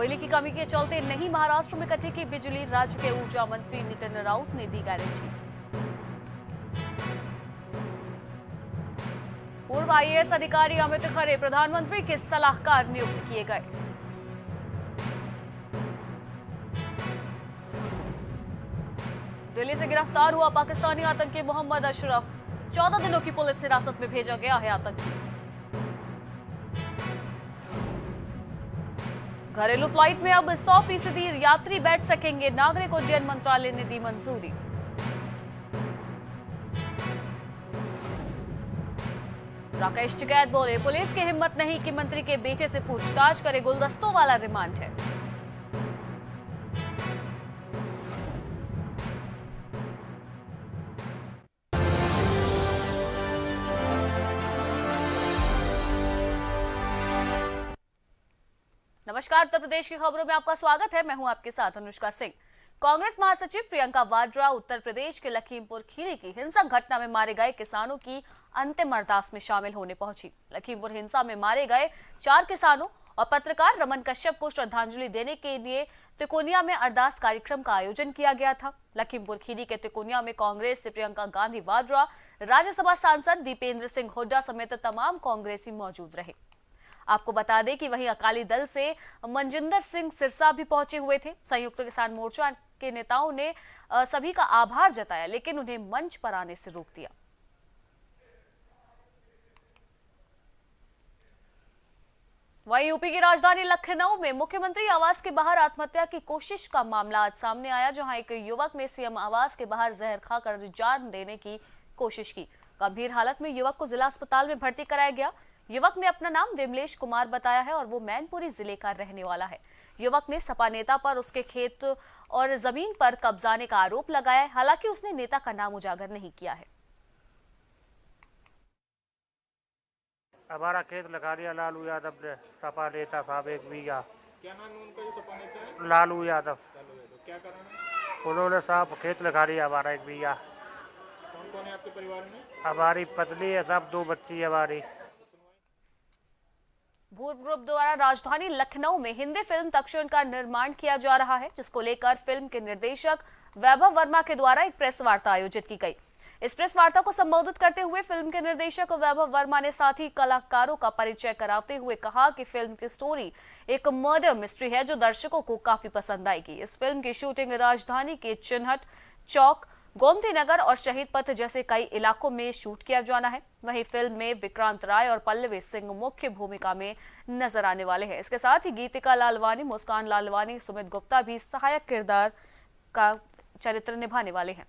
कोयले की कमी के चलते नहीं महाराष्ट्र में कटेगी बिजली, राज्य के ऊर्जा मंत्री नितिन राउत ने दी गारंटी। पूर्व आईएएस अधिकारी अमित खरे प्रधानमंत्री के सलाहकार नियुक्त किए गए। दिल्ली से गिरफ्तार हुआ पाकिस्तानी आतंकी मोहम्मद अशरफ, 14 दिनों की पुलिस हिरासत में भेजा गया है आतंकी। घरेलू फ्लाइट में अब 100% यात्री बैठ सकेंगे, नागरिक उड्डयन मंत्रालय ने दी मंजूरी। राकेश टिकैत बोले, पुलिस की हिम्मत नहीं कि मंत्री के बेटे से पूछताछ करे, गुलदस्तों वाला रिमांड है। नमस्कार, उत्तर प्रदेश की खबरों में आपका स्वागत है। मैं हूं आपके साथ अनुष्का सिंह। कांग्रेस महासचिव प्रियंका वाड्रा उत्तर प्रदेश के लखीमपुर खीरी की हिंसक घटना में मारे गए किसानों की अंतिम अरदास में शामिल होने पहुंची। लखीमपुर हिंसा में मारे गए 4 किसानों और पत्रकार रमन कश्यप को श्रद्धांजलि देने के लिए तिकोनिया में अरदास कार्यक्रम का आयोजन किया गया था। लखीमपुर खीरी के तिकोनिया में कांग्रेस से प्रियंका गांधी वाड्रा, राज्यसभा सांसद दीपेंद्र सिंह हुड्डा समेत तमाम कांग्रेसी मौजूद रहे। आपको बता दें कि वहीं अकाली दल से मनजिंदर सिंह सिरसा भी पहुंचे हुए थे। संयुक्त किसान मोर्चा के नेताओं ने सभी का आभार जताया, लेकिन उन्हें मंच पर आने से रोक दिया। वहीं यूपी की राजधानी लखनऊ में मुख्यमंत्री आवास के बाहर आत्महत्या की कोशिश का मामला आज सामने आया, जहां एक युवक ने सीएम आवास के बाहर जहर खाकर जान देने की कोशिश की। गंभीर हालत में युवक को जिला अस्पताल में भर्ती कराया गया। युवक ने अपना नाम विमलेश कुमार बताया है और वो मैनपुरी जिले का रहने वाला है। युवक ने सपा नेता पर उसके खेत और जमीन पर कब्जाने का आरोप लगाया है, हालांकि उसने नेता का नाम उजागर नहीं किया है। हमारा खेत लगा लिया लालू यादव ने, सपा नेता साहब 1 बीघा। क्या नाम है उनका? जो सपा नेता है लालू यादव। क्या कारण है? उन्होंने साहब खेत लगा लिया हमारा 1 बीघा। कौन कौन है आपके परिवार में? हमारी पत्नी है, सब 2 बच्ची है हमारी। भूर्व ग्रुप द्वारा राजधानी लखनऊ में हिंदी फिल्म तक्षण का निर्माण किया जा रहा है, जिसको लेकर फिल्म के निर्देशक वैभव वर्मा के द्वारा एक प्रेस वार्ता आयोजित की गई। इस प्रेस वार्ता को संबोधित करते हुए फिल्म के निर्देशक वैभव वर्मा ने साथ ही कलाकारों का परिचय कराते हुए कहा कि फिल्म की स्टोरी एक मर्डर मिस्ट्री है जो दर्शकों को काफी पसंद आएगी। इस फिल्म की शूटिंग राजधानी के चिन्हट चौक, गोमती नगर और शहीद पथ जैसे कई इलाकों में शूट किया जाना है। वहीं फिल्म में विक्रांत राय और पल्लवी सिंह मुख्य भूमिका में नजर आने वाले हैं। इसके साथ ही गीतिका लालवानी, मुस्कान लालवानी, सुमित गुप्ता भी सहायक किरदार का चरित्र निभाने वाले हैं।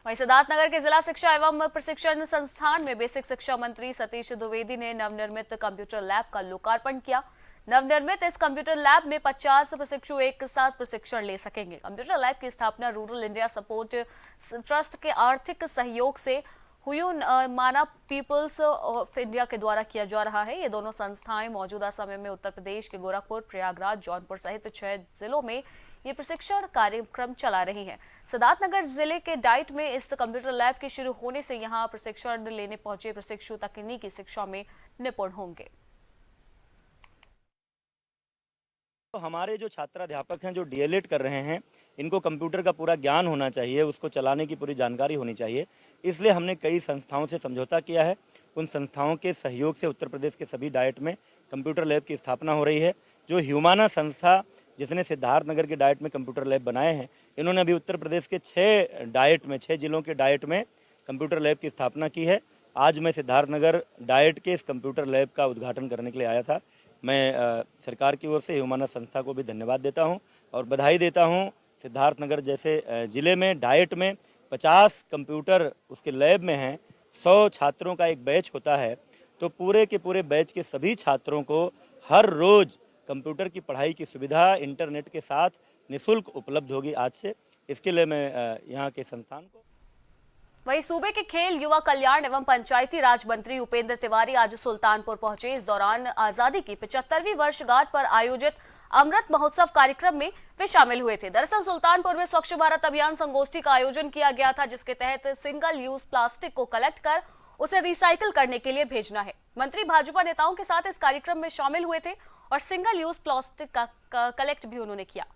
वहीं सिद्धार्थनगर के जिला शिक्षा एवं प्रशिक्षण संस्थान में बेसिक शिक्षा मंत्री सतीश द्विवेदी ने नवनिर्मित कंप्यूटर लैब का लोकार्पण किया। नवनिर्मित इस कंप्यूटर लैब में 50 प्रशिक्षु एक साथ प्रशिक्षण ले सकेंगे। कंप्यूटर लैब की स्थापना रूरल इंडिया सपोर्ट ट्रस्ट के आर्थिक सहयोग से हुयून माना पीपल्स ऑफ इंडिया के द्वारा किया जा रहा है। ये दोनों संस्थाएं मौजूदा समय में उत्तर प्रदेश के गोरखपुर, प्रयागराज, जौनपुर सहित 6 जिलों में ये प्रशिक्षण कार्यक्रम चला रही हैं। सिद्धार्थनगर जिले के डाइट में इस कंप्यूटर लैब के शुरू होने से यहां प्रशिक्षण लेने पहुंचे प्रशिक्षु तकनीकी शिक्षा में निपुण होंगे। तो हमारे जो छात्राध्यापक हैं जो डीएलएड कर रहे हैं, इनको कंप्यूटर का पूरा ज्ञान होना चाहिए, उसको चलाने की पूरी जानकारी होनी चाहिए। इसलिए हमने कई संस्थाओं से समझौता किया है। उन संस्थाओं के सहयोग से उत्तर प्रदेश के सभी डाइट में कंप्यूटर लैब की स्थापना हो रही है। जो ह्यूमाना संस्था जिसने सिद्धार्थनगर के डाइट में कंप्यूटर लैब बनाए हैं, इन्होंने अभी उत्तर प्रदेश के 6 जिलों के डाइट में कंप्यूटर लैब की स्थापना की है। आज मैं सिद्धार्थनगर डाइट के इस कंप्यूटर लैब का उद्घाटन करने के लिए आया था। मैं सरकार की ओर से ह्यूमाना संस्था को भी धन्यवाद देता हूं और बधाई देता हूं। सिद्धार्थनगर जैसे ज़िले में डाइट में 50 कंप्यूटर उसके लैब में हैं, 100 छात्रों का एक बैच होता है, तो पूरे के पूरे बैच के सभी छात्रों को हर रोज़ कंप्यूटर की पढ़ाई की सुविधा इंटरनेट के साथ निःशुल्क उपलब्ध होगी आज से। इसके लिए मैं यहाँ के संस्थान को वहीं सूबे के खेल, युवा कल्याण एवं पंचायती राज मंत्री उपेंद्र तिवारी आज सुल्तानपुर पहुंचे। इस दौरान आजादी की 75वीं वर्षगांठ पर आयोजित अमृत महोत्सव कार्यक्रम में वे शामिल हुए थे। दरअसल सुल्तानपुर में स्वच्छ भारत अभियान संगोष्ठी का आयोजन किया गया था, जिसके तहत सिंगल यूज प्लास्टिक को कलेक्ट कर उसे रिसाइकिल करने के लिए भेजना है। मंत्री भाजपा नेताओं के साथ इस कार्यक्रम में शामिल हुए थे और सिंगल यूज प्लास्टिक का कलेक्ट भी उन्होंने किया।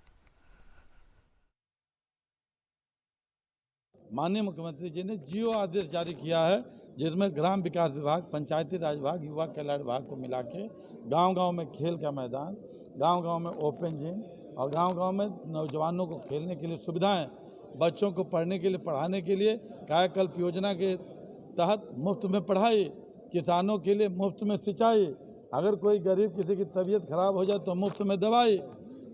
माननीय मुख्यमंत्री जी ने जियो आदेश जारी किया है, जिसमें ग्राम विकास विभाग, पंचायती राज विभाग, युवा कल्याण विभाग को मिला के गाँव-गाँव में खेल का मैदान, गांव-गांव में ओपन जिम और गांव-गांव में नौजवानों को खेलने के लिए सुविधाएं, बच्चों को पढ़ने के लिए, पढ़ाने के लिए कायाकल्प योजना के तहत मुफ्त में पढ़ाई, किसानों के लिए मुफ्त में सिंचाई, अगर कोई गरीब किसी की तबीयत खराब हो जाए तो मुफ्त में दवाई,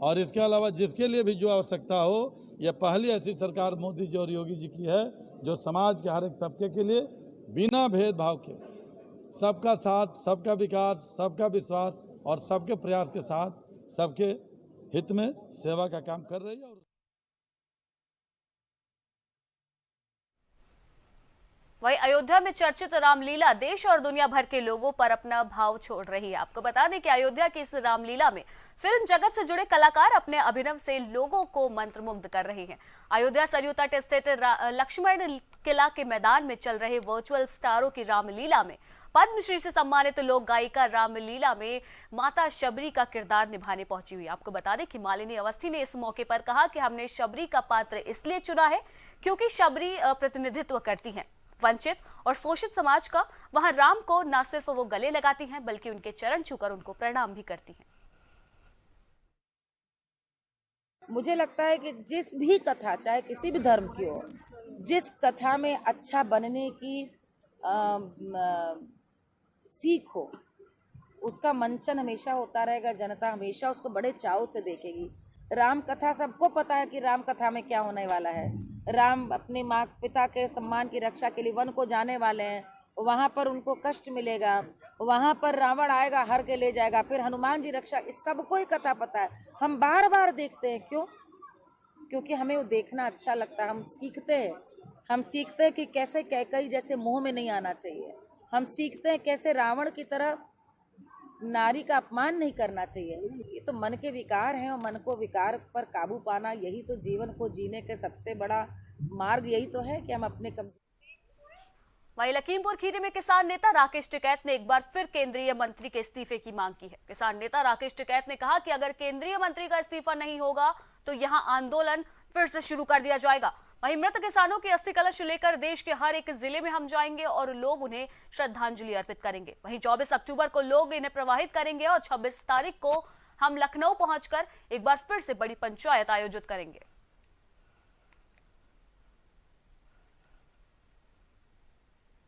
और इसके अलावा जिसके लिए भी जो आवश्यकता हो, यह पहली ऐसी सरकार मोदी जी और योगी जी की है जो समाज के हर एक तबके के लिए बिना भेदभाव के सबका साथ, सबका विकास, सबका विश्वास और सबके प्रयास के साथ सबके हित में सेवा का काम कर रही है। वहीं अयोध्या में चर्चित रामलीला देश और दुनिया भर के लोगों पर अपना भाव छोड़ रही है। आपको बता दें कि अयोध्या की इस रामलीला में फिल्म जगत से जुड़े कलाकार अपने अभिनव से लोगों को मंत्रमुग्ध कर रहे हैं। अयोध्या सरयू तट स्थित लक्ष्मण किला के मैदान में चल रहे वर्चुअल स्टारों की रामलीला में पद्मश्री से सम्मानित लोक गायिका रामलीला में माता शबरी का किरदार निभाने पहुंची हुई। आपको बता दें कि मालिनी अवस्थी ने इस मौके पर कहा कि हमने शबरी का पात्र इसलिए चुना है क्योंकि शबरी प्रतिनिधित्व करती हैं वंचित और शोषित समाज का। वहां राम को न सिर्फ वो गले लगाती हैं बल्कि उनके चरण छूकर उनको प्रणाम भी करती हैं। मुझे लगता है कि जिस भी कथा, चाहे किसी भी धर्म की हो, जिस कथा में अच्छा बनने की सीख हो, उसका मंचन हमेशा होता रहेगा। जनता हमेशा उसको बड़े चाव से देखेगी। राम कथा, सबको पता है कि राम कथा में क्या होने वाला है। राम अपने माँ पिता के सम्मान की रक्षा के लिए वन को जाने वाले हैं, वहाँ पर उनको कष्ट मिलेगा, वहाँ पर रावण आएगा, हर के ले जाएगा, फिर हनुमान जी रक्षा, इस सबको ही कथा पता है। हम बार बार देखते हैं, क्यों? क्योंकि हमें वो देखना अच्छा लगता है। हम सीखते हैं कि कैसे कैकई जैसे मुंह में नहीं आना चाहिए। हम सीखते हैं कैसे रावण की तरह नारी का अपमान नहीं करना चाहिए। ये तो मन के विकार हैं और मन को विकार पर काबू पाना, यही तो जीवन को जीने के सबसे बड़ा मार्ग यही तो है कि हम अपने वहीं लखीमपुर खीरी में किसान नेता राकेश टिकैत ने एक बार फिर केंद्रीय मंत्री के इस्तीफे की मांग की है। किसान नेता राकेश टिकैत ने कहा कि अगर केंद्रीय मंत्री का इस्तीफा नहीं होगा तो यहां आंदोलन फिर से शुरू कर दिया जाएगा। वहीं मृत किसानों की अस्थि कलश लेकर देश के हर एक जिले में हम जाएंगे और लोग उन्हें श्रद्धांजलि अर्पित करेंगे। वहीं 24 अक्टूबर को लोग इन्हें प्रवाहित करेंगे और 26 तारीख को हम लखनऊ पहुंचकर एक बार फिर से बड़ी पंचायत आयोजित करेंगे।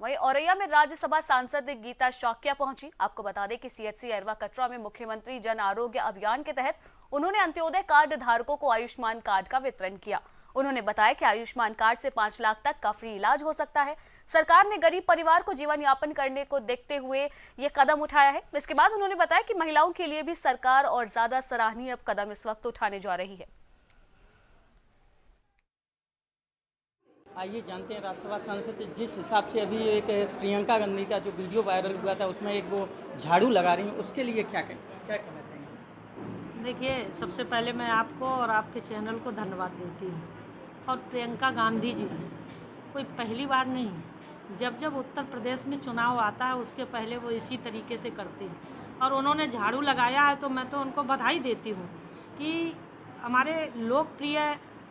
वहीं औरैया में राज्यसभा सांसद गीता शाक्या पहुंची। आपको बता दें कि सीएचसी अरवा कटरा में मुख्यमंत्री जन आरोग्य अभियान के तहत उन्होंने अंत्योदय कार्ड धारकों को आयुष्मान कार्ड का वितरण किया। उन्होंने बताया कि आयुष्मान कार्ड से 5 लाख तक का फ्री इलाज हो सकता है। सरकार ने गरीब परिवार को जीवन यापन करने को देखते हुए ये कदम उठाया है। इसके बाद उन्होंने बताया कि महिलाओं के लिए भी सरकार और ज्यादा सराहनीय कदम इस वक्त उठाने जा रही है। आइए जानते हैं राज्यसभा सांसद जिस हिसाब से अभी एक प्रियंका गांधी का जो वीडियो वायरल हुआ था उसमें एक वो झाड़ू लगा रही हैं, उसके लिए क्या कहना चाहेंगे? देखिए, सबसे पहले मैं आपको और आपके चैनल को धन्यवाद देती हूँ। और प्रियंका गांधी जी कोई पहली बार नहीं, जब उत्तर प्रदेश में चुनाव आता है उसके पहले वो इसी तरीके से करती हैं और उन्होंने झाड़ू लगाया है, तो मैं तो उनको बधाई देती हूँ कि हमारे लोकप्रिय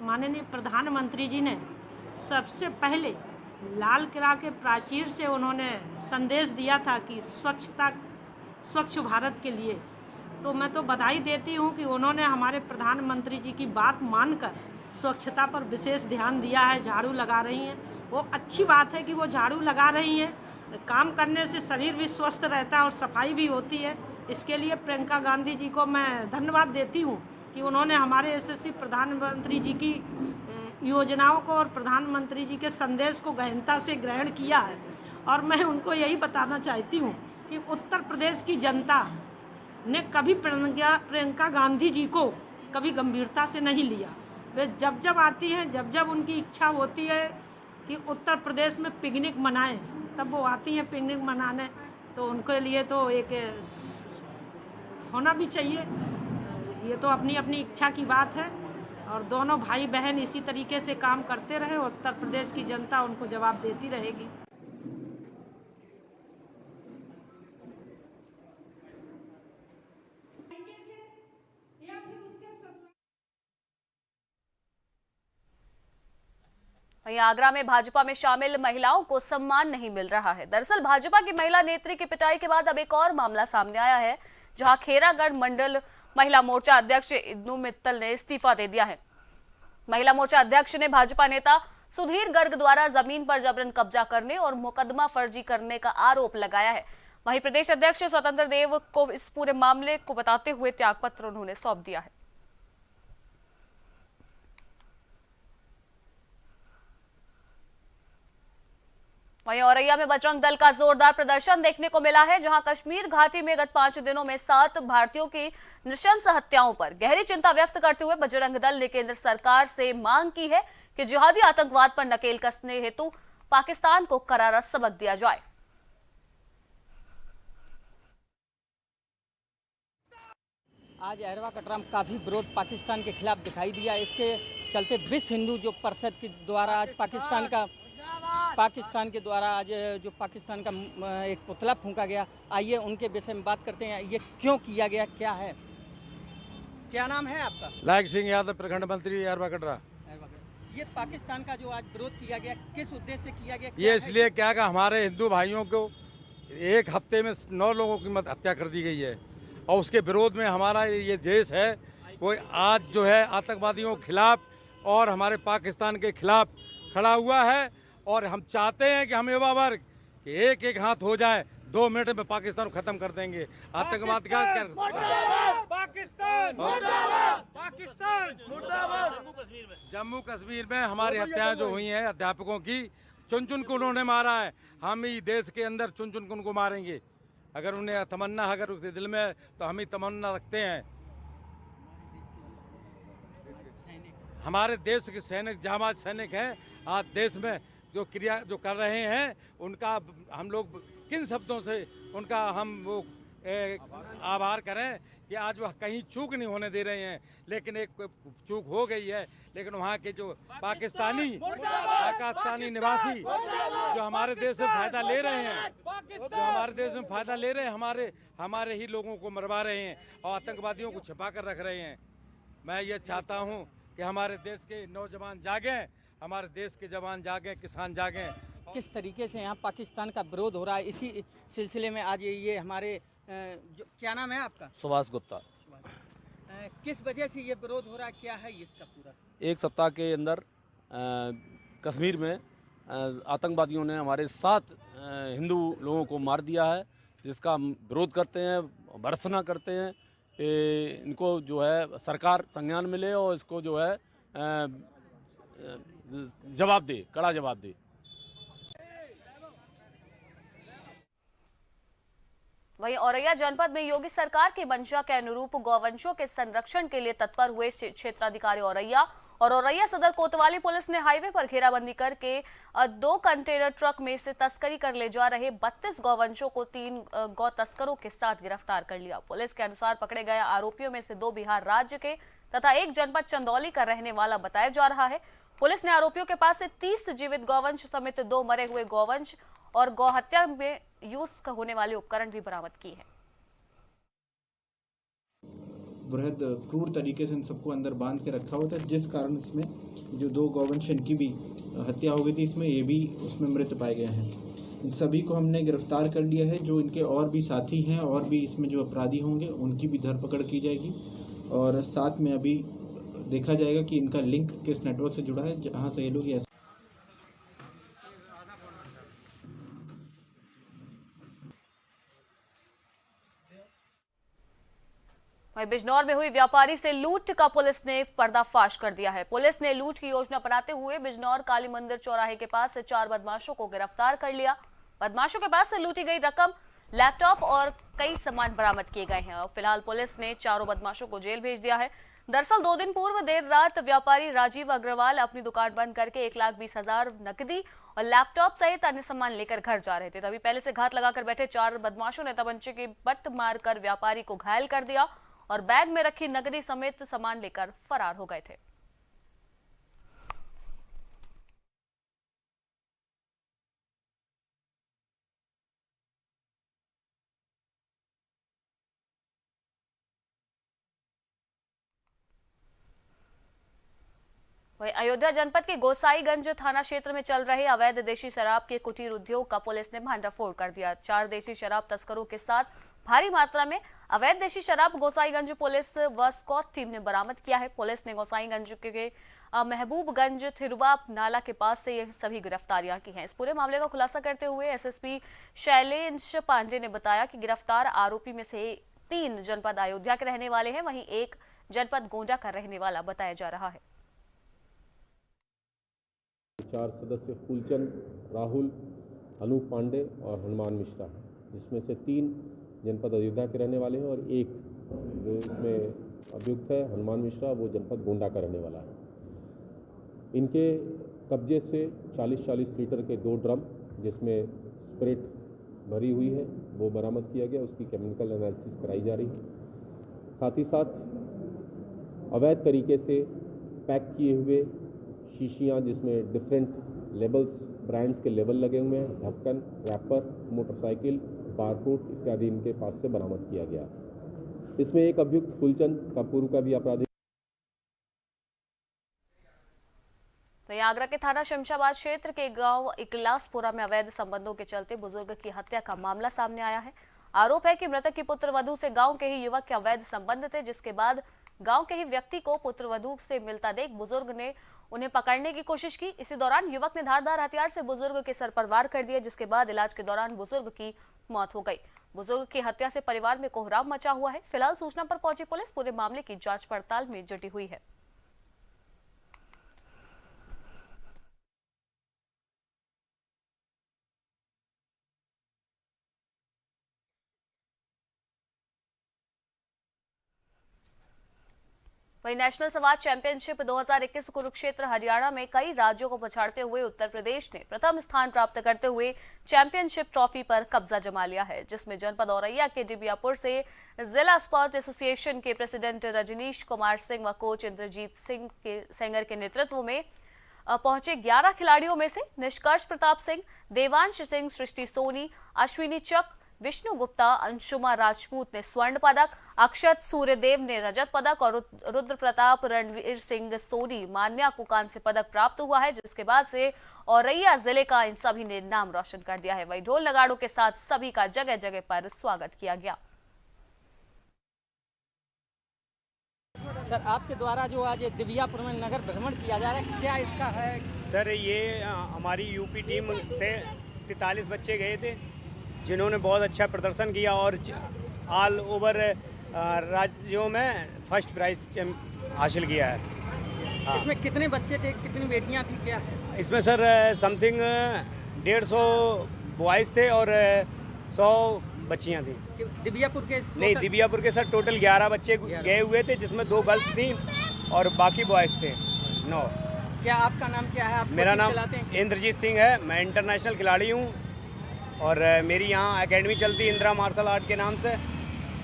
माननीय प्रधानमंत्री जी ने सबसे पहले लाल किला के प्राचीर से उन्होंने संदेश दिया था कि स्वच्छ भारत के लिए। तो मैं तो बधाई देती हूँ कि उन्होंने हमारे प्रधानमंत्री जी की बात मानकर स्वच्छता पर विशेष ध्यान दिया है, झाड़ू लगा रही हैं। वो अच्छी बात है कि वो झाड़ू लगा रही हैं। काम करने से शरीर भी स्वस्थ रहता है और सफाई भी होती है। इसके लिए प्रियंका गांधी जी को मैं धन्यवाद देती हूँ कि उन्होंने हमारे यशस्वी प्रधानमंत्री जी की योजनाओं को और प्रधानमंत्री जी के संदेश को गहनता से ग्रहण किया है। और मैं उनको यही बताना चाहती हूँ कि उत्तर प्रदेश की जनता ने कभी प्रियंका गांधी जी को कभी गंभीरता से नहीं लिया। वे जब आती हैं, जब उनकी इच्छा होती है कि उत्तर प्रदेश में पिकनिक मनाएं, तब वो आती हैं पिकनिक मनाने, तो उनके लिए तो एक होना भी चाहिए। ये तो अपनी अपनी इच्छा की बात है और दोनों भाई बहन इसी तरीके से काम करते रहे, उत्तर प्रदेश की जनता उनको जवाब देती रहेगी। वहीं आगरा में भाजपा में शामिल महिलाओं को सम्मान नहीं मिल रहा है। दरअसल भाजपा की महिला नेत्री की पिटाई के बाद अब एक और मामला सामने आया है, जहां खेरागढ़ मंडल महिला मोर्चा अध्यक्ष इन्नू मित्तल ने इस्तीफा दे दिया है। महिला मोर्चा अध्यक्ष ने भाजपा नेता सुधीर गर्ग द्वारा जमीन पर जबरन कब्जा करने और मुकदमा फर्जी करने का आरोप लगाया है। वहीं प्रदेश अध्यक्ष स्वतंत्र देव को इस पूरे मामले को बताते हुए त्यागपत्र उन्होंने सौंप दिया है। वहीं औरैया में बजरंग दल का जोरदार प्रदर्शन देखने को मिला है, जहां कश्मीर घाटी में गत 5 दिनों में 7 भारतीयों की नृशंस हत्याओं पर गहरी चिंता व्यक्त करते हुए बजरंग दल ने केंद्र सरकार से मांग की है कि जिहादी आतंकवाद पर नकेल कसने हेतु पाकिस्तान को करारा सबक दिया जाए। आज अहरवा कटरा में काफ़ी विरोध पाकिस्तान के खिलाफ दिखाई दिया। इसके चलते विश्व हिंदू जो परिषद के द्वारा आज पाकिस्तान के द्वारा आज जो पाकिस्तान का एक पुतला फूंका गया। आइए उनके विषय में बात करते हैं, ये क्यों किया गया, क्या है। क्या नाम है आपका? लायक सिंह यादव, प्रखंड मंत्री अहरवा कटरा। ये पाकिस्तान का जो आज विरोध किया गया, किस उद्देश्य से किया गया? ये इसलिए क्या कि हमारे हिंदू भाइयों को एक हफ्ते में 9 लोगों की हत्या कर दी गई है और उसके विरोध में हमारा ये देश है वो आज जो है आतंकवादियों के खिलाफ और हमारे पाकिस्तान के खिलाफ खड़ा हुआ है। और हम चाहते हैं कि हम युवा वर्ग कि एक एक हाथ हो जाए, 2 मिनट में पाकिस्तान को खत्म कर देंगे। आतंकवाद का जम्मू कश्मीर में हमारी हत्याएं जो हुई हैं अध्यापकों की, चुन चुन को उन्होंने मारा है। हम ही देश के अंदर चुन चुन को उनको मारेंगे। अगर उन्हें तमन्ना अगर उसके दिल में है तो हम ही तमन्ना रखते हैं। हमारे देश के सैनिक जाबाज सैनिक हैं। आज देश में जो क्रिया जो कर रहे हैं उनका हम लोग किन शब्दों से उनका हम वो आभार करें कि आज वह कहीं चूक नहीं होने दे रहे हैं। लेकिन एक चूक हो गई है, लेकिन वहाँ के जो पाकिस्तानी निवासी जो हमारे देश में फायदा ले रहे हैं, हमारे ही लोगों को मरवा रहे हैं और आतंकवादियों को छिपा कर रख रहे हैं। मैं ये चाहता हूँ कि हमारे देश के नौजवान जागें, हमारे देश के जवान जागें, किसान जागें। किस तरीके से यहाँ पाकिस्तान का विरोध हो रहा है, इसी सिलसिले में आज ये हमारे क्या नाम है आपका? सुभाष गुप्ता। किस वजह से ये विरोध हो रहा है, क्या है इसका पूरा? एक सप्ताह के अंदर कश्मीर में आतंकवादियों ने हमारे 7 हिंदू लोगों को मार दिया है, जिसका हम विरोध करते हैं, भर्त्सना करते हैं। इनको जो है सरकार संज्ञान में ले और इसको जो है जवाब दे, कड़ा जवाब दे। वहीं औरैया जनपद में योगी सरकार की मंशा के अनुरूप गौवंशों के संरक्षण के लिए तत्पर हुए क्षेत्राधिकारी औरैया और औरैया सदर कोतवाली पुलिस ने हाईवे पर घेराबंदी करके 2 कंटेनर ट्रक में से तस्करी कर ले जा रहे 32 गौवंशों को 3 गौ तस्करों के साथ गिरफ्तार कर लिया। पुलिस के अनुसार पकड़े गए आरोपियों में से 2 बिहार राज्य के तथा 1 जनपद चंदौली का रहने वाला बताया जा रहा है। पुलिस ने आरोपियों के पास से 30 जीवित गौवंश समेत 2 मरे हुए गौवंश और गौहत्या में यूज होने वाले उपकरण भी बरामद किए हैं। वृहद क्रूर तरीके से इन सबको अंदर बांध के रखा हुआ था, जिस कारण इसमें जो 2 गौवंश इनकी भी हत्या हो गई थी, इसमें ये भी उसमें मृत पाए गए हैं। इन सभी को हमने गिरफ्तार कर लिया है। जो इनके और भी साथी हैं और भी इसमें जो अपराधी होंगे उनकी भी धरपकड़ की जाएगी और साथ में अभी देखा जाएगा कि इनका लिंक किस नेटवर्क से जुड़ा है जहाँ से ये लोग ऐसे। वहीं बिजनौर में हुई व्यापारी से लूट का पुलिस ने पर्दाफाश कर दिया है। पुलिस ने लूट की योजना बनाते हुए बिजनौर काली मंदिर चौराहे के पास से 4 बदमाशों को गिरफ्तार कर लिया। बदमाशों के पास से लूटी गई रकम, लैपटॉप और कई सामान बरामद किए गए हैं और फिलहाल पुलिस ने चारों बदमाशों को जेल भेज दिया है। दरअसल 2 दिन पूर्व देर रात व्यापारी राजीव अग्रवाल अपनी दुकान बंद करके 1,20,000 नकदी और लैपटॉप सहित अन्य सामान लेकर घर जा रहे थे। तभी पहले से घात लगाकर बैठे 4 बदमाशों ने तमंचे की बट मारकर व्यापारी को घायल कर दिया और बैग में रखी नकदी समेत सामान लेकर फरार हो गए थे। वहीं अयोध्या जनपद के गोसाईगंज थाना क्षेत्र में चल रहे अवैध देशी शराब के कुटीर उद्योग का पुलिस ने भांडाफोड़ कर दिया। 4 देशी शराब तस्करों के साथ भारी मात्रा में अवैध देशी शराब गोसाईगंज पुलिस व स्क्वाड टीम ने बरामद किया है। पुलिस ने गोसाईगंज के महबूबगंज थिरुवा नाला के पास से ये सभी गिरफ्तारियां की हैं। इस पूरे मामले का खुलासा करते हुए एसएसपी शैलेश पांडे ने बताया कि गिरफ्तार आरोपी में से 3 जनपद अयोध्या के रहने वाले हैं, वहीं 1 जनपद गोंडा का रहने वाला बताया जा रहा है। 4 सदस्य फूलचंद, राहुल, अनूप पांडे और हनुमान मिश्रा, जिसमें से 3 जनपद अयोध्या के रहने वाले हैं और 1 जो इसमें अभियुक्त है हनुमान मिश्रा, वो जनपद गोंडा का रहने वाला है। इनके कब्जे से 40-40 लीटर के 2 ड्रम जिसमें स्पिरिट भरी हुई है वो बरामद किया गया। उसकी केमिकल एनालिसिस कराई जा रही है। साथ ही साथ अवैध तरीके से पैक किए हुए शीशियाँ जिसमें डिफरेंट लेबल्स, ब्रांड्स के लेबल लगे हुए हैं, ढक्कन, रैपर, मोटरसाइकिल, बारकोड इत्यादि इनके पास से बरामद किया गया। इसमें एक अभियुक्त फूलचंद का पूर्व का भी आपराधिक। वहीं आगरा के थाना शमशाबाद क्षेत्र के गांव इकलासपुरा में अवैध संबंधों के चलते बुजुर्ग की हत्या का मामला सामने आया है। आरोप है कि मृतक की पुत्रवधू से गांव के ही युवक के अवैध संबंध थे, जिसके बाद गांव के ही व्यक्ति को पुत्रवधू से मिलता देख बुजुर्ग ने उन्हें पकड़ने की कोशिश की। इसी दौरान युवक ने धारदार हथियार से बुजुर्ग के सर पर वार कर दिया, जिसके बाद इलाज के दौरान बुजुर्ग की मौत हो गई। बुजुर्ग की हत्या से परिवार में कोहराम मचा हुआ है। फिलहाल सूचना पर पहुंची पुलिस पूरे मामले की जांच पड़ताल में जुटी हुई है। वहीं नेशनल समाज चैंपियनशिप 2021 कुरुक्षेत्र हरियाणा में कई राज्यों को पछाड़ते हुए उत्तर प्रदेश ने प्रथम स्थान प्राप्त करते हुए चैंपियनशिप ट्रॉफी पर कब्जा जमा लिया है, जिसमें जनपद औरैया के डिबियापुर से जिला स्क्वाश एसोसिएशन के प्रेसिडेंट रजनीश कुमार सिंह व कोच इंद्रजीत सिंह के सेंगर के नेतृत्व में पहुंचे 11 खिलाड़ियों में से निष्कर्ष प्रताप सिंह, देवांश सिंह, सृष्टि सोनी, अश्विनी चक, विष्णु गुप्ता, अंशुमा राजपूत ने स्वर्ण पदक, अक्षत सूर्यदेव ने रजत पदक और रुद्र प्रताप रणवीर सिंह सोनी मान्या को कांस्य पदक प्राप्त हुआ है, जिसके बाद से औरैया जिले का इन सभी ने नाम रोशन कर दिया है। वहीं ढोल नगाड़ों के साथ सभी का जगह जगह पर स्वागत किया गया। सर, आपके द्वारा जो आज दिबियापुर में नगर भ्रमण किया जा रहा है, क्या इसका है? सर, ये हमारी यूपी टीम से 43 बच्चे गए थे जिन्होंने बहुत अच्छा प्रदर्शन किया और ऑल ओवर राज्यों में फर्स्ट प्राइज हासिल किया है। हाँ। इसमें कितने बच्चे थे, कितनी बेटियां थी, क्या है? इसमें सर समथिंग 150 बॉयज़ थे और 100 बच्चियां थी। दिबियापुर के नहीं, दिबियापुर के सर टोटल 11 बच्चे गए हुए थे, जिसमें 2 गर्ल्स थी और बाकी बॉयज़ थे 9। क्या आपका नाम क्या है? आप मेरा नाम इंद्रजीत सिंह है, मैं इंटरनेशनल खिलाड़ी हूँ और मेरी यहाँ एकेडमी चलती है इंदिरा मार्शल आर्ट के नाम से।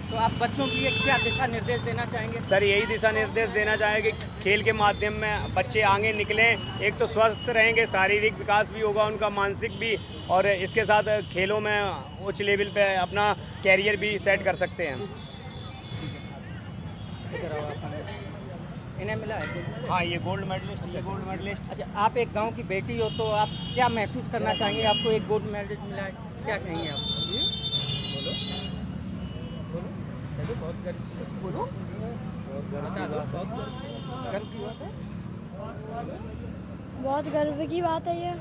तो आप बच्चों के लिए क्या दिशा निर्देश देना चाहेंगे? सर, यही दिशा निर्देश देना चाहेंगे कि खेल के माध्यम में बच्चे आगे निकलें। एक तो स्वस्थ रहेंगे, शारीरिक विकास भी होगा उनका, मानसिक भी, और इसके साथ खेलों में उच्च लेवल पे अपना कैरियर भी सेट कर सकते हैं। इन्हें मिला है? हाँ, ये गोल्ड मेडलिस्ट, ये गोल्ड मेडलिस्ट। अच्छा, आप एक गांव की बेटी हो तो आप क्या महसूस करना चाहेंगे? आपको एक गोल्ड मेडल मिला है, क्या कहेंगे आप? बोलो बोलो, बहुत गर्व, बोलो, बता दो, बहुत गर्व की बात है। बहुत गर्व की बात है ये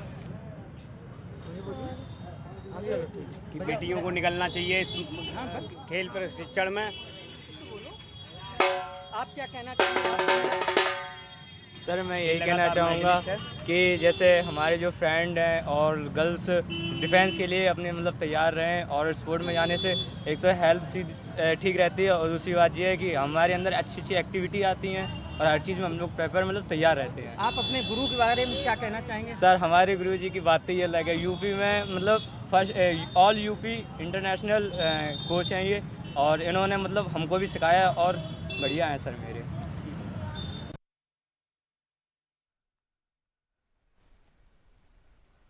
कि बेटियों को निकलना चाहिए इस खेल प्रशिक्षण में। आप क्या कहना चाहेंगे? सर मैं यही कहना चाहूँगा कि जैसे हमारे जो फ्रेंड हैं और गर्ल्स डिफेंस के लिए अपने मतलब तैयार रहें, और स्पोर्ट में जाने से एक तो हेल्थ ठीक रहती है, और दूसरी बात ये है कि हमारे अंदर अच्छी अच्छी एक्टिविटी आती हैं और हर चीज़ में हम लोग पेपर मतलब तैयार रहते हैं। आप अपने गुरु के बारे में क्या कहना चाहेंगे? सर हमारे गुरु जी की बात ही अलग है। यूपी में मतलब first all UP international coach हैं ये, और इन्होंने मतलब हमको भी सिखाया और बढ़िया हैं सर मेरे।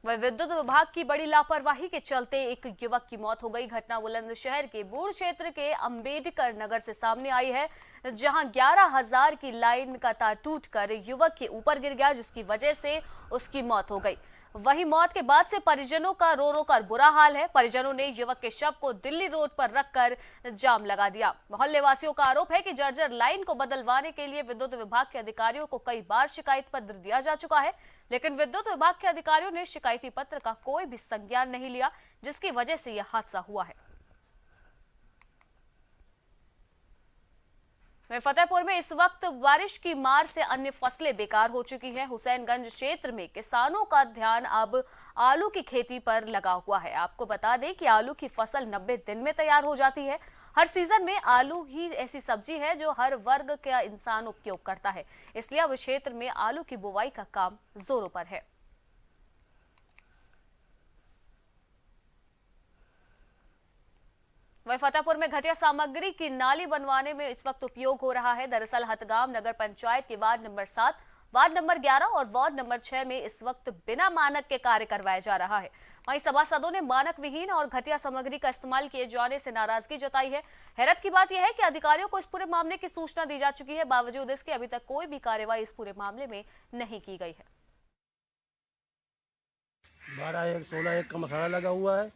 वह विद्युत विभाग की बड़ी लापरवाही के चलते एक युवक की मौत हो गई। घटना बुलंदशहर के बूढ़ क्षेत्र के अंबेडकर नगर से सामने आई है, जहां 11,000 की लाइन का तार टूटकर युवक के ऊपर गिर गया, जिसकी वजह से उसकी मौत हो गई। वहीं मौत के बाद से परिजनों का रो रो कर बुरा हाल है। परिजनों ने युवक के शव को दिल्ली रोड पर रखकर जाम लगा दिया। मोहल्ले वासियों का आरोप है कि जर्जर लाइन को बदलवाने के लिए विद्युत विभाग के अधिकारियों को कई बार शिकायत पत्र दिया जा चुका है, लेकिन विद्युत विभाग के अधिकारियों ने शिकायती पत्र का कोई भी संज्ञान नहीं लिया, जिसकी वजह से यह हादसा हुआ है। फतेहपुर में इस वक्त बारिश की मार से अन्य फसलें बेकार हो चुकी हैं। हुसैनगंज क्षेत्र में किसानों का ध्यान अब आलू की खेती पर लगा हुआ है। आपको बता दें कि आलू की फसल 90 दिन में तैयार हो जाती है। हर सीजन में आलू ही ऐसी सब्जी है जो हर वर्ग का इंसान उपयोग करता है, इसलिए अब क्षेत्र में आलू की बुवाई का काम जोरों पर है। वहीं फतेहपुर में घटिया सामग्री की नाली बनवाने में इस वक्त उपयोग हो रहा है। दरअसल हथगाम नगर पंचायत के वार्ड नंबर 7, वार्ड नंबर 11 और वार्ड नंबर 6 में इस वक्त बिना मानक के कार्य करवाया जा रहा है। वहीं सभासदों ने मानक विहीन और घटिया सामग्री का इस्तेमाल किए जाने से नाराजगी जताई है। हैरत की बात यह है कि अधिकारियों को इस पूरे मामले की सूचना दी जा चुकी है, बावजूद इसके अभी तक कोई भी कार्रवाई इस पूरे मामले में नहीं की गई है। 12-1-16 का मसाला लगा हुआ है,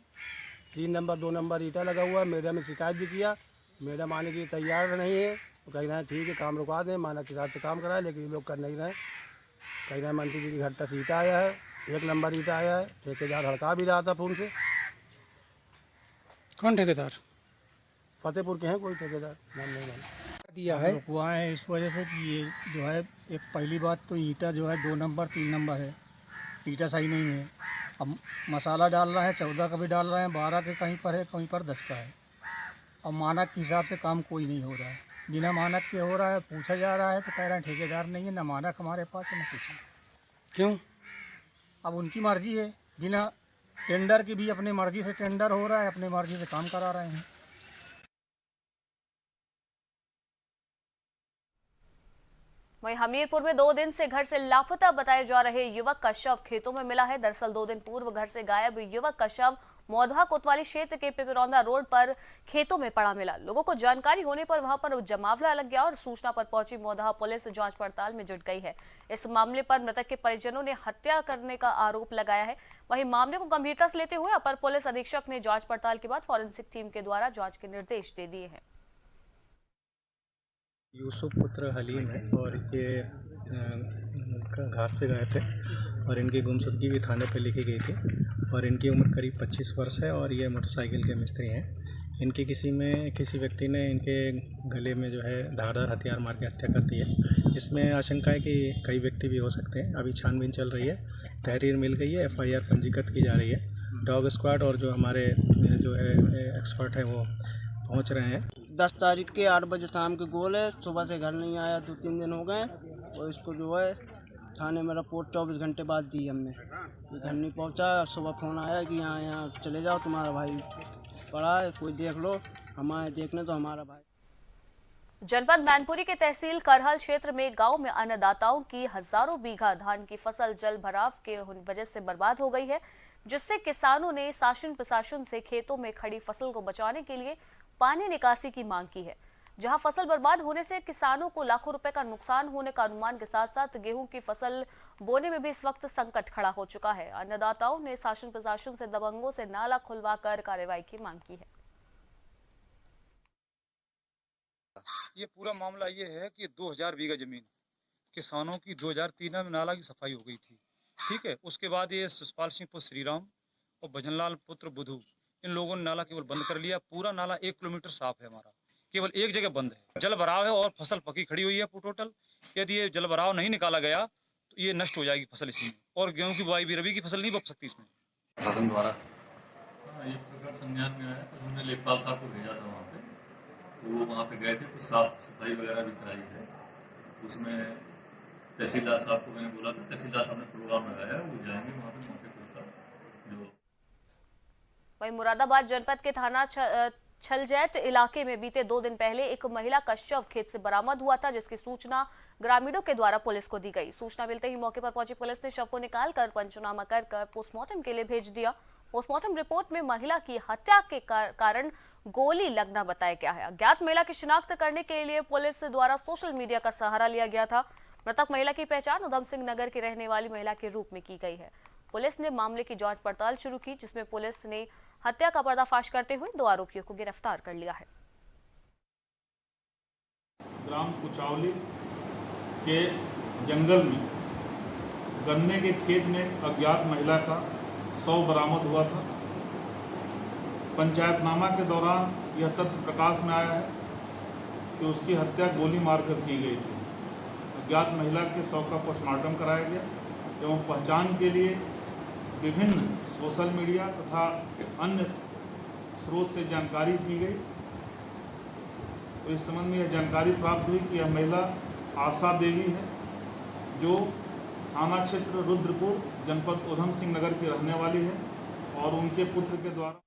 3 नंबर 2 नंबर ईटा लगा हुआ है। मैडम ने शिकायत भी किया, मैडम आने के लिए तैयार नहीं है। तो कह रहे हैं ठीक है काम रुका दें, मानक के हिसाब से काम कराए, लेकिन ये लोग कर नहीं रहे। कह रहे हैं मंत्री जी के घर तक ईटा आया है, 1 नंबर ईटा आया है। ठेकेदार हड़का भी रहा था फोन से। कौन ठेकेदार? फतेहपुर के हैं, कोई ठेकेदार नाम नहीं मालूम। दिया है रुकवा है इस वजह से कि ये जो है, एक पहली बात तो ईटा जो है 2 नंबर 3 नंबर है, ईटा सही नहीं है। अब मसाला डाल रहा है 14 का भी डाल रहे हैं, 12 के कहीं पर है, कहीं पर 10 का है। अब मानक के हिसाब से काम कोई नहीं हो रहा है, बिना मानक के हो रहा है। पूछा जा रहा है तो कह रहे हैं ठेकेदार नहीं है, ना मानक हमारे पास है, ना कुछ। क्यों? अब उनकी मर्जी है, बिना टेंडर की भी अपनी मर्जी से टेंडर हो रहा है, अपनी मर्जी से काम करा रहे हैं। वहीं हमीरपुर में 2 दिन से घर से लापता बताए जा रहे युवक का शव खेतों में मिला है। दरअसल 2 दिन पूर्व घर से गायब युवक का शव मौधा कोतवाली क्षेत्र के पिपरौंदा रोड पर खेतों में पड़ा मिला। लोगों को जानकारी होने पर वहां पर जमावड़ा लग गया और सूचना पर पहुंची मौधा पुलिस जांच पड़ताल में जुट गई है। इस मामले पर मृतक के परिजनों ने हत्या करने का आरोप लगाया है। वहीं मामले को गंभीरता से लेते हुए अपर पुलिस अधीक्षक ने जांच पड़ताल के बाद फॉरेंसिक टीम के द्वारा जांच के निर्देश दे दिए हैं। यूसुफ पुत्र हलीम है और ये घर से गए थे और इनकी गुमशुदगी भी थाने पे लिखी गई थी और इनकी उम्र करीब 25 वर्ष है और ये मोटरसाइकिल के मिस्त्री हैं। इनकी किसी व्यक्ति ने इनके गले में जो है धारदार हथियार मार के हत्या कर दी है। इसमें आशंका है कि कई व्यक्ति भी हो सकते हैं। अभी छानबीन चल रही है, तहरीर मिल गई है, FIR पंजीकृत की जा रही है। डॉग स्क्वाड और जो हमारे जो है एक्सपर्ट हैं वो पहुंच रहे हैं। 10 तारीख के 8 बजे शाम के गोल है, सुबह से घर नहीं आया, 2-3 दिन हो गए और इसको जो है थाने में रिपोर्ट 24 घंटे बाद दी हमने। घर नहीं पहुंचा, सुबह फ़ोन आया कि यहाँ चले जाओ, तुम्हारा भाई पड़ा है, कोई देख लो। हम आए देखने तो हमारा भाई। जनपद मैनपुरी के तहसील करहल क्षेत्र में गांव में अन्नदाताओं की हजारों बीघा धान की फसल जल भराव के वजह से बर्बाद हो गई है, जिससे किसानों ने शासन प्रशासन से खेतों में खड़ी फसल को बचाने के लिए पानी निकासी की मांग की है। जहां फसल बर्बाद होने से किसानों को लाखों रुपए का नुकसान होने का अनुमान के साथ साथ गेहूं की फसल बोने में भी इस वक्त संकट खड़ा हो चुका है। अन्नदाताओं ने शासन प्रशासन से दबंगों से नाला खुलवाकर कार्रवाई की मांग की है। ये पूरा मामला ये है कि 2000 बीघा जमीन किसानों की 2003 में नाला की सफाई हो गई थी, ठीक है। उसके बाद ये सुषपाल सिंह पुत्र श्रीराम और भजनलाल पुत्र बुधू, इन लोगों ने नाला केवल बंद कर लिया। पूरा नाला 1 किलोमीटर साफ है हमारा, केवल एक जगह बंद है, जल भराव है और फसल पकी खड़ी हुई है टोटल। यदि ये जल भराव नहीं निकाला गया तो ये नष्ट हो जाएगी फसल इसी में, और गेहूं की बुआई भी, रबी की फसल नहीं बच सकती इसमें। शासन द्वारा एक प्रकार संज्ञान में आया तो हमने लेखपाल साहब को भेजा था वहाँ पे, तो वो वहाँ पे गए थे, कुछ साफ सफाई वगैरह भी कराई है। उसमें तहसीलदार साहब को मैंने बोला था, तहसीलदार साहब ने प्रोग्राम लगाया, वो जाएंगे वहाँ पे मौके पे उसका जो। वहीं मुरादाबाद जनपद के थाना छलजैत इलाके में बीते 2 दिन पहले एक महिला का शव खेत से बरामद हुआ था, जिसकी सूचना ग्रामीणों के द्वारा पुलिस को दी गई। सूचना मिलते ही मौके पर पहुंची पुलिस ने शव को निकालकर पंचनामा कर पोस्टमार्टम के लिए भेज दिया। पोस्टमार्टम रिपोर्ट में महिला की हत्या के कारण गोली लगना बताया गया है। अज्ञात महिला की शिनाख्त करने के लिए पुलिस द्वारा सोशल मीडिया का सहारा लिया गया था। मृतक महिला की पहचान उधम सिंह नगर की रहने वाली महिला के रूप में की गई है। पुलिस ने मामले की जांच पड़ताल शुरू की, जिसमें पुलिस ने हत्या का पर्दाफाश करते हुए 2 आरोपियों को गिरफ्तार कर लिया है। ग्राम कुचावली के जंगल में गन्ने के खेत में अज्ञात महिला का शव बरामद हुआ था। पंचायतनामा के दौरान यह तथ्य प्रकाश में आया है कि उसकी हत्या गोली मारकर की गई थी। अज्ञात महिला के शव का पोस्टमार्टम कराया गया एवं पहचान के लिए विभिन्न सोशल मीडिया तथा अन्य स्रोत से जानकारी दी गई। तो इस संबंध में यह जानकारी प्राप्त हुई कि यह महिला आशा देवी है, जो थाना क्षेत्र रुद्रपुर जनपद उधम सिंह नगर की रहने वाली है, और उनके पुत्र के द्वारा।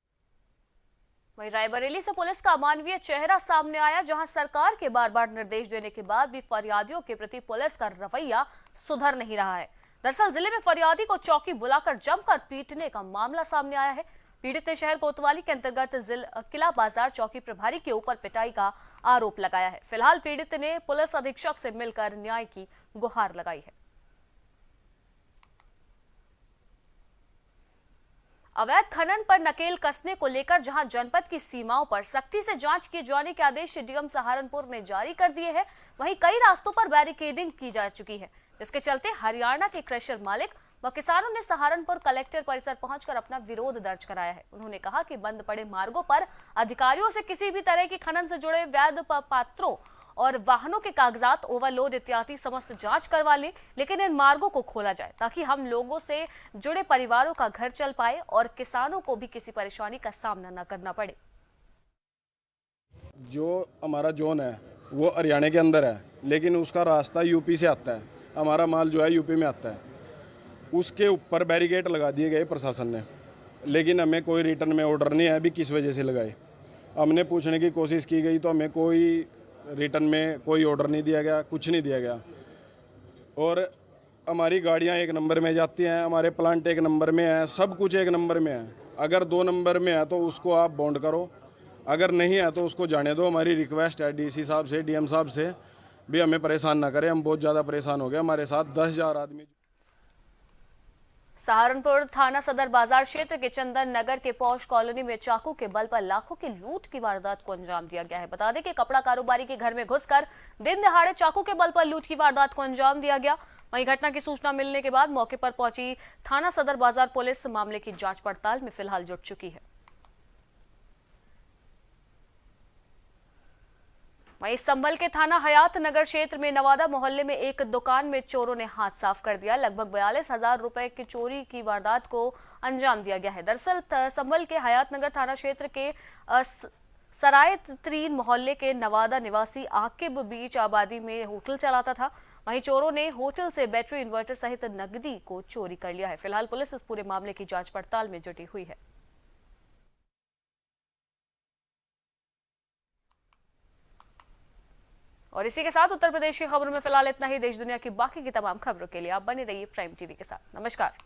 वहीं रायबरेली से पुलिस का अमानवीय चेहरा सामने आया, जहां सरकार के बार-बार निर्देश देने के बाद भी फरियादियों के प्रति पुलिस का रवैया सुधर नहीं रहा है। दरअसल जिले में फरियादी को चौकी बुलाकर जमकर पीटने का मामला सामने आया है। पीड़ित ने शहर कोतवाली के अंतर्गत किला बाजार चौकी प्रभारी के ऊपर पिटाई का आरोप लगाया है। फिलहाल पीड़ित ने पुलिस अधीक्षक से मिलकर न्याय की गुहार लगाई है। अवैध खनन पर नकेल कसने को लेकर जहां जनपद की सीमाओं पर सख्ती से जांच किए जाने के आदेश डीएम सहारनपुर ने जारी कर दिए हैं, वहीं कई रास्तों पर बैरिकेडिंग की जा चुकी है, जिसके चलते हरियाणा के क्रशर मालिक व किसानों ने सहारनपुर कलेक्टर परिसर पहुंचकर अपना विरोध दर्ज कराया है। उन्होंने कहा कि बंद पड़े मार्गों पर अधिकारियों से किसी भी तरह की खनन से जुड़े वैध पात्रों और वाहनों के कागजात, ओवरलोड इत्यादि समस्त जांच करवा ले, लेकिन इन मार्गों को खोला जाए ताकि हम लोगों से जुड़े परिवारों का घर चल पाए और किसानों को भी किसी परेशानी का सामना न करना पड़े। जो हमारा जोन है वो हरियाणा के अंदर है, लेकिन उसका रास्ता यूपी से आता है। हमारा माल जो है यूपी में आता है। उसके ऊपर बैरिकेड लगा दिए गए प्रशासन ने, लेकिन हमें कोई रिटर्न में ऑर्डर नहीं है अभी किस वजह से लगाए। हमने पूछने की कोशिश की गई तो हमें कोई रिटर्न में कोई ऑर्डर नहीं दिया गया, कुछ नहीं दिया गया। और हमारी गाड़ियां 1 नंबर में जाती हैं, हमारे प्लांट 1 नंबर में है, सब कुछ 1 नंबर में है। अगर 2 नंबर में है तो उसको आप बॉन्ड करो, अगर नहीं है तो उसको जाने दो। हमारी रिक्वेस्ट है डीसी साहब से, डीएम साहब से भी हमें परेशान ना करें। हम बहुत ज़्यादा परेशान हो गए। हमारे साथ 10,000 आदमी। सहारनपुर थाना सदर बाजार क्षेत्र के चंदन नगर के पौष कॉलोनी में चाकू के बल पर लाखों की लूट की वारदात को अंजाम दिया गया है। बता दें कि कपड़ा कारोबारी के घर में घुसकर दिन दहाड़े चाकू के बल पर लूट की वारदात को अंजाम दिया गया। वहीं घटना की सूचना मिलने के बाद मौके पर पहुंची थाना सदर बाजार पुलिस मामले की जांच पड़ताल में फिलहाल जुट चुकी है। वहीं संभल के थाना हयात नगर क्षेत्र में नवादा मोहल्ले में एक दुकान में चोरों ने हाथ साफ कर दिया। लगभग 42,000 रुपए की चोरी की वारदात को अंजाम दिया गया है। दरअसल संभल के हयात नगर थाना क्षेत्र के सराय तरीन मोहल्ले के नवादा निवासी आकिब बीच आबादी में होटल चलाता था। वहीं चोरों ने होटल से बैटरी इन्वर्टर सहित नकदी को चोरी कर लिया है। फिलहाल पुलिस इस पूरे मामले की जांच पड़ताल में जुटी हुई है। और इसी के साथ उत्तर प्रदेश की खबरों में फिलहाल इतना ही। देश दुनिया की बाकी की तमाम खबरों के लिए आप बने रहिए प्राइम टीवी के साथ। नमस्कार।